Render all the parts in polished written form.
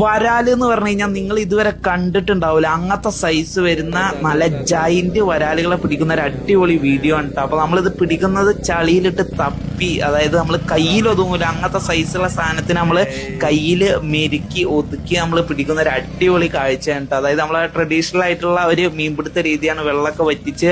വരാല് എന്ന് പറഞ്ഞു കഴിഞ്ഞാൽ നിങ്ങൾ ഇതുവരെ കണ്ടിട്ടുണ്ടാവില്ല. അങ്ങനത്തെ സൈസ് വരുന്ന നല്ല ജൈന്റ് വരാലുകളെ പിടിക്കുന്ന ഒരു അടിപൊളി വീഡിയോ ആണ്. അപ്പൊ നമ്മളിത് പിടിക്കുന്നത് ചളിയിലിട്ട് തപ്പി, അതായത് നമ്മൾ കയ്യിൽ ഒതുങ്ങൂല അങ്ങനത്തെ സൈസുള്ള സാധനത്തിന് നമ്മൾ കയ്യിൽ മെരുക്കി ഒതുക്കി നമ്മൾ പിടിക്കുന്ന ഒരു അടിപൊളി കാഴ്ചയാണ്. അതായത് നമ്മളെ ട്രഡീഷണൽ ആയിട്ടുള്ള ഒരു മീൻപിടുത്ത രീതിയാണ്, വെള്ളമൊക്കെ വറ്റിച്ച്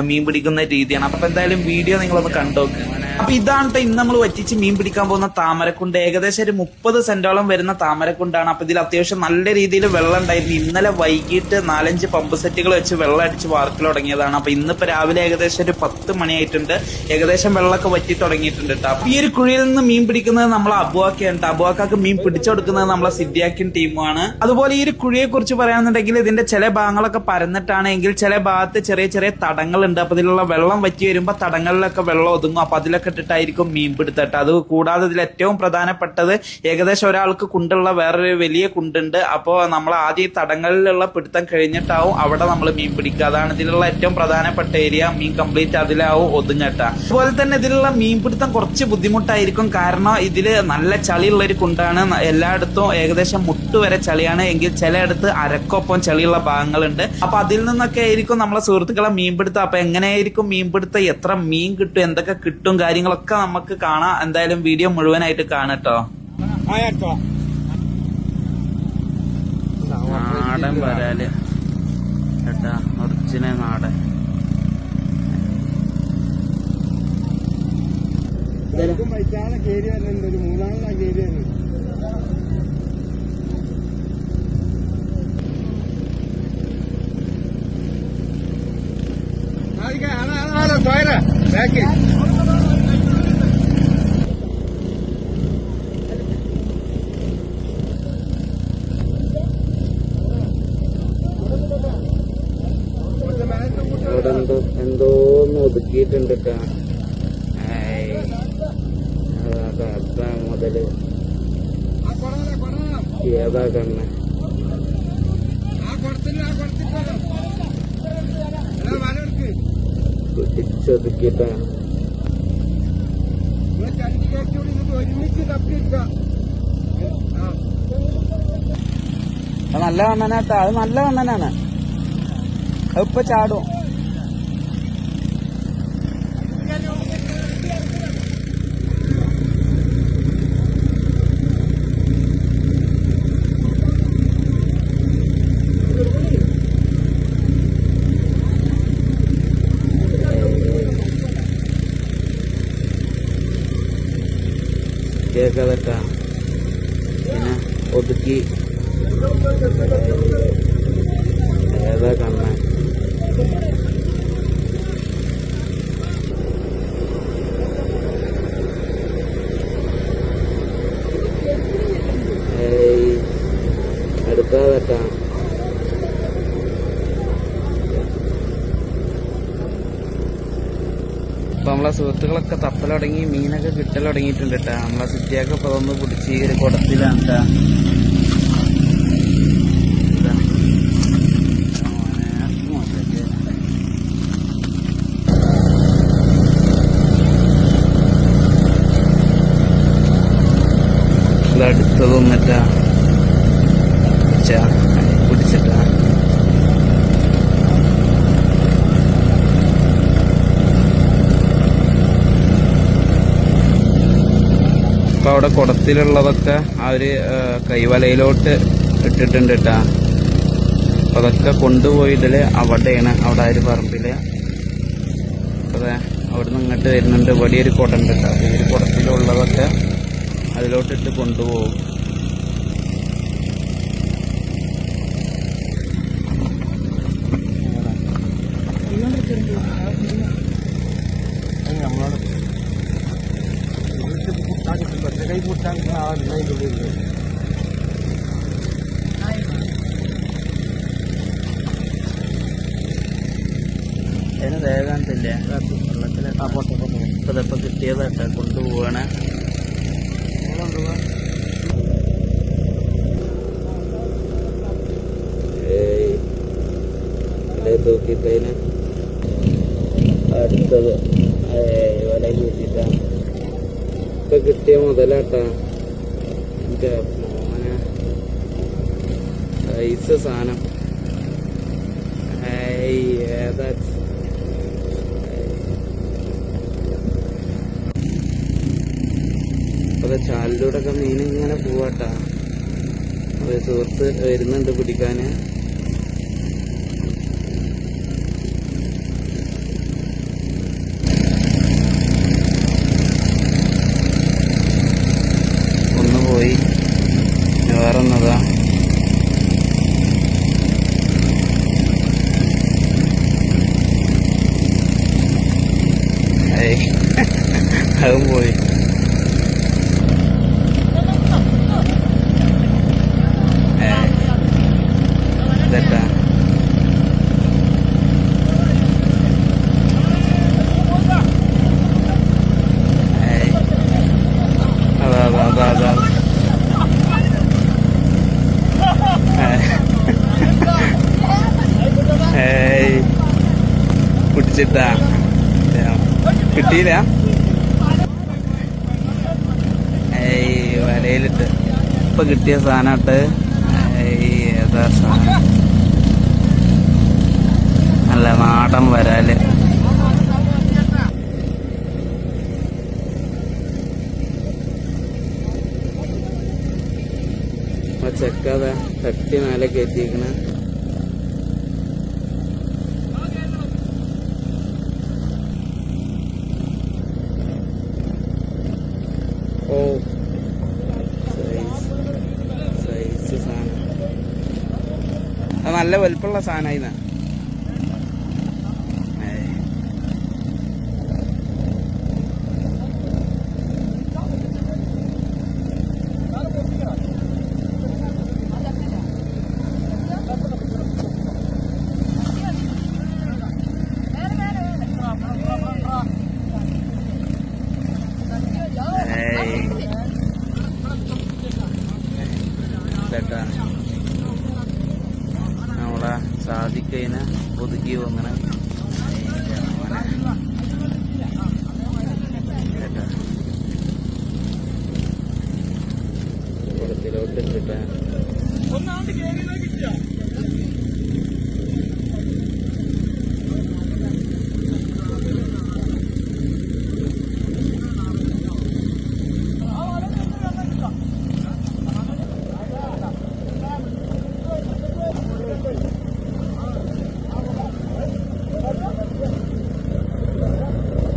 മീൻ പിടിക്കുന്ന രീതിയാണ്. അപ്പൊ എന്തായാലും വീഡിയോ നിങ്ങളൊന്ന് കണ്ടോക്ക്. അപ്പൊ ഇതാണ് ഇന്ന് നമ്മൾ വറ്റിച്ച് മീൻ പിടിക്കാൻ പോകുന്ന താമരക്കുണ്ട്. ഏകദേശം ഒരു 30 സെന്റോളം വരുന്ന താമരക്കുണ്ടാണ്. അപ്പൊ ഇതിൽ അത്യാവശ്യം നല്ല രീതിയിൽ വെള്ളം ഉണ്ടായിരുന്നു. ഇന്നലെ വൈകിട്ട് 4-5 പമ്പ് സെറ്റുകൾ വെച്ച് വെള്ളം അടിച്ച് വാർക്കൽ തുടങ്ങിയതാണ്. അപ്പൊ ഇന്നിപ്പോ രാവിലെ ഏകദേശം ഒരു 10 മണിയായിട്ടുണ്ട്. ഏകദേശം വെള്ളമൊക്കെ വറ്റി തുടങ്ങിയിട്ടുണ്ട് കേട്ടോ. അപ്പൊ ഈ ഒരു കുഴിയിൽ നിന്ന് മീൻ പിടിക്കുന്നത് നമ്മളെ അബുവാക്കയാണ്. അബുവാക്കാക്ക് മീൻ പിടിച്ചു കൊടുക്കുന്നത് നമ്മളെ സിദ്ദിയാക്കിൻ ടീമുമാണ്. അതുപോലെ ഈ ഒരു കുഴിയെ കുറിച്ച് പറയുകയാണെന്നുണ്ടെങ്കിൽ ഇതിന്റെ ചില ഭാഗങ്ങളൊക്കെ പരന്നിട്ടാണ്, എങ്കിൽ ചില ഭാഗത്ത് ചെറിയ ചെറിയ തടങ്ങളുണ്ട്. അപ്പൊ ഇതിലുള്ള വെള്ളം വറ്റി വരുമ്പോ തടങ്ങളിലൊക്കെ വെള്ളം ഒതുങ്ങും. അപ്പൊ അതിലൊക്കെ ഇട്ടിട്ടായിരിക്കും മീൻ പിടുത്തട്ട്. അത് കൂടാതെ ഇതിൽ ഏറ്റവും പ്രധാനപ്പെട്ടത് ഏകദേശം ഒരാൾക്ക് കുണ്ടുള്ള വേറൊരു വലിയ കുണ്ടുണ്ട്. അപ്പോ നമ്മൾ ആദ്യം തടങ്ങളിലുള്ള പിടുത്തം കഴിഞ്ഞിട്ടാവും അവിടെ നമ്മൾ മീൻ പിടിക്കുക. അതാണ് ഇതിലുള്ള ഏറ്റവും പ്രധാനപ്പെട്ട ഏരിയ. മീൻ കംപ്ലീറ്റ് അതിലാവും ഒതുങ്ങട്ട. അതുപോലെ തന്നെ ഇതിലുള്ള മീൻ പിടുത്തം കുറച്ച് ബുദ്ധിമുട്ടായിരിക്കും. കാരണം ഇതില് നല്ല ചളിയുള്ള ഒരു കുണ്ടാണ്. എല്ലായിടത്തും ഏകദേശം മുട്ടുവരെ ചളിയാണ്. എങ്കിൽ ചിലയിടത്ത് അരക്കൊപ്പം ചളിയുള്ള ഭാഗങ്ങളുണ്ട്. അപ്പൊ അതിൽ നിന്നൊക്കെ ആയിരിക്കും നമ്മളെ സുഹൃത്തുക്കളെ മീൻ പിടുത്തം. അപ്പൊ എങ്ങനെയായിരിക്കും മീൻ പിടുത്തം, എത്ര മീൻ കിട്ടും, എന്തൊക്കെ കിട്ടും, കാര്യങ്ങളൊക്കെ നമുക്ക് കാണാം. എന്തായാലും വീഡിയോ മുഴുവനായിട്ട് കാണട്ടോ. നാടൻ വരാല് കേട്ടാ, ഒറിജിനൽ നാടൻ. എന്തോന്ന് ഒതുക്കിയിട്ടുണ്ട് മുതല് ഏതാ കണ്ണ പിടിച്ചൊതുക്കിട്ടാ നല്ല കണ്ണനാട്ടാ. അത് നല്ല കണ്ണനാണ്. ഇപ്പൊ ചാടും. കേൾക്കാതെട്ടാ പിന്നെ ഒതുക്കി ഏതാ കണ്ണ. എടുക്കാതെട്ടാ. അപ്പൊ നമ്മളെ സുഹൃത്തുക്കളൊക്കെ തപ്പൽ തുടങ്ങി, മീനൊക്കെ കിട്ടൽ തുടങ്ങിയിട്ടുണ്ട് കേട്ടാ. നമ്മളെ സിദ്ധിയൊക്കെ ഇപ്പൊ അതൊന്ന് പിടിച്ച് ഈ ഒരു കുടത്തിലാണ് കേട്ടാ. അടുത്തതൊന്നിട്ടാ പിടിച്ചിട്ടാ. അപ്പൊ അവിടെ കുടത്തിലുള്ളതൊക്കെ ആ ഒരു കൈവലയിലോട്ട് ഇട്ടിട്ടുണ്ട് കേട്ടാ. അപ്പൊ അതൊക്കെ കൊണ്ടുപോയിട്ടില് അവിടെയാണ്, അവിടെ ആ ഒരു പറമ്പില്. അതെ അവിടെ നിന്ന് ഇങ്ങോട്ട് വരുന്നുണ്ട്. വലിയൊരു കുടം കേട്ടോ. ഈ ഒരു കുടത്തിലുള്ളതൊക്കെ അതിലോട്ടിട്ട് കൊണ്ടുപോകും. അതിന് വേഗാന്തല്ലേ വെള്ളത്തിലെ ഇപ്പൊ കിട്ടിയതായിട്ടാ കൊണ്ടുപോവാണ്. തൂക്കിട്ടതിന് അടുത്തത് വല കൂട്ടിട്ടാ. ഇപ്പൊ കിട്ടിയ മുതലാട്ടാ. മോനെ സൈസ് സാധനം. ഏതാ അപ്പൊ ചാലിലൂടെ ഒക്കെ മീൻ ഇങ്ങനെ പോവാട്ടാ. ഒരു സുഹൃത്ത് വരുന്നുണ്ട് പിടിക്കാന്. ഒന്ന് പോയി, വേറൊന്നതാ. അതും പോയി. ഇതെട്ടാ അതാ പിടിച്ചിട്ടാ കിട്ടിയില്ല. വലയിലിട്ട് ഇപ്പൊ കിട്ടിയ സാധനട്ട്. ഏതാ സാധനം? നല്ല നാടൻ വരാല്. ചെക്കാതെ തട്ടി മേലെ കയറ്റിയിരിക്കണ. ഓ സൈസ് സാധനം. അത് നല്ല വലുപ്പമുള്ള സാധനമായിന്ന. നമ്മളെ സാധിക്കതിനെ ഒതുക്കി അങ്ങനെ കുളത്തിലോട്ട് ഇട്ടിട്ട്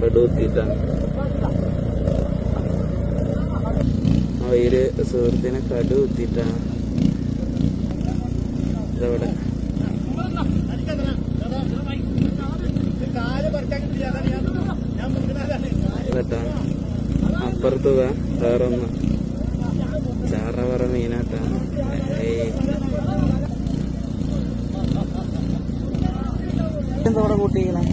കടുത്തിട്ടാണ്. അവയില് സുഹൃത്തിനെ കടുത്തിട്ടാണ്. ഇതവിടെ ഇതട്ടാ. അപ്പുറത്ത് വേറൊന്ന് ചാറ പറ മീനാട്ടാ. എന്തോടെ കൂട്ടിക്കണേ.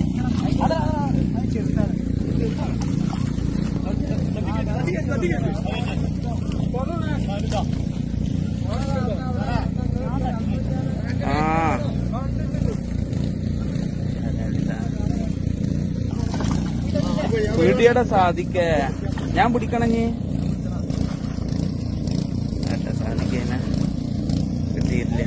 വീട്ടിയുടെ സാധിക്കേ ഞാൻ പിടിക്കണഞ്ഞ് സാധിക്കേനെ കിട്ടിയിട്ടില്ല.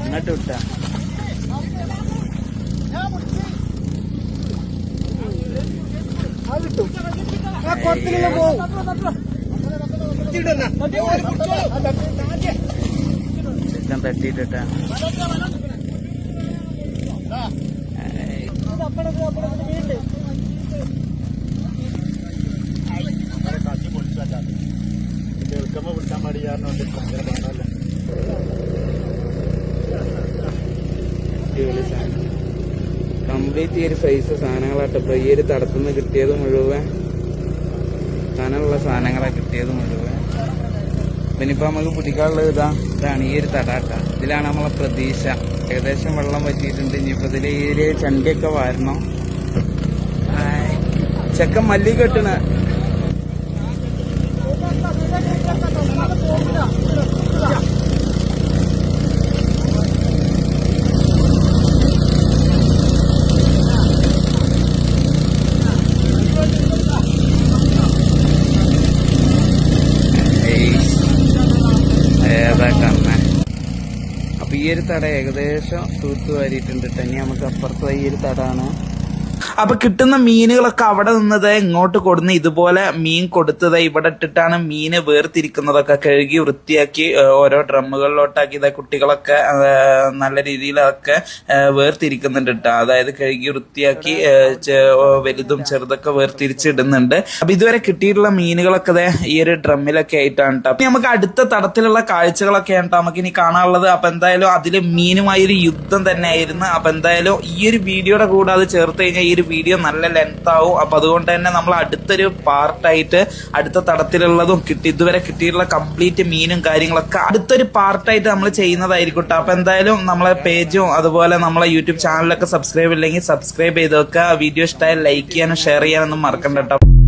അങ്ങോട്ട് വിട്ട ചിക്കൻ തട്ടിയിട്ടാ. കംപ്ലീറ്റ് ഈ ഒരു സൈസ് സാധനങ്ങളാട്ടോ. ഇപ്പൊ ഈ ഒരു തടത്തുനിന്ന് കിട്ടിയത് മുഴുവൻ കനമുള്ള സാധനങ്ങളാ കിട്ടിയത് മുഴുവൻ. ഇനിയിപ്പോൾ നമുക്ക് പിടിക്കാനുള്ളത് ഇതാണ് ഈ ഒരു തടാട്ട. ഇതിലാണ് നമ്മളെ പ്രതീക്ഷ. ഏകദേശം വെള്ളം പറ്റിയിട്ടുണ്ട്. ഇനിയിപ്പോൾ ഇതിൽ ഈ ഒരു ചണ്ടിയൊക്കെ വാരണം. ചെക്കൻ മല്ലി കെട്ടണ ഏതാ കണ്ണ. അപ്പൊ ഈ ഒരു തട ഏകദേശം തൂത്തുവാരിയിട്ടുണ്ട്. ഇനി നമുക്ക് അപ്പുറത്ത് ഈ ഒരു തടാണ്. അപ്പൊ കിട്ടുന്ന മീനുകളൊക്കെ അവിടെ നിന്നത് ഇങ്ങോട്ട് കൊടുന്ന് ഇതുപോലെ മീൻ കൊടുത്തത് ഇവിടെ ഇട്ടിട്ടാണ് മീന് വേർതിരിക്കുന്നതൊക്കെ. കഴുകി വൃത്തിയാക്കി ഓരോ ഡ്രമ്മുകളിലോട്ടാക്കി കുട്ടികളൊക്കെ നല്ല രീതിയിലൊക്കെ വേർതിരിക്കുന്നുണ്ട് കേട്ടോ. അതായത് കഴുകി വൃത്തിയാക്കി വലുതും ചെറുതൊക്കെ വേർതിരിച്ചിടുന്നുണ്ട്. അപ്പൊ ഇതുവരെ കിട്ടിയിട്ടുള്ള മീനുകളൊക്കെ ഈ ഒരു ഡ്രമ്മിലൊക്കെ ആയിട്ടാണ് കേട്ടോ. അപ്പൊ നമുക്ക് അടുത്ത തടത്തിലുള്ള കാഴ്ചകളൊക്കെയാണ് കേട്ടോ നമുക്ക് ഇനി കാണാനുള്ളത്. അപ്പൊ എന്തായാലും അതില് മീനുമായൊരു യുദ്ധം തന്നെ ആയിരുന്നു. അപ്പൊ എന്തായാലും ഈ ഒരു വീഡിയോയുടെ കൂടെ അത് ചേർത്ത് കഴിഞ്ഞാൽ ഈ ഒരു വീഡിയോ നല്ല ലെങ്ത് ആവും. അപ്പൊ അതുകൊണ്ട് തന്നെ നമ്മൾ അടുത്തൊരു പാർട്ടായിട്ട് അടുത്ത തടത്തിലുള്ളതും ഇതുവരെ കിട്ടിയിട്ടുള്ള കംപ്ലീറ്റ് മീനും കാര്യങ്ങളൊക്കെ അടുത്തൊരു പാർട്ടായിട്ട് നമ്മൾ ചെയ്യുന്നതായിരിക്കും കേട്ടോ. അപ്പൊ എന്തായാലും നമ്മളെ പേജും അതുപോലെ നമ്മളെ യൂട്യൂബ് ചാനലൊക്കെ സബ്സ്ക്രൈബ് ഇല്ലെങ്കിൽ സബ്സ്ക്രൈബ് ചെയ്ത് വെക്കുക. വീഡിയോ ഇഷ്ടമായി ലൈക്ക് ചെയ്യാനും ഷെയർ ചെയ്യാനൊന്നും മറക്കണ്ട കേട്ടോ.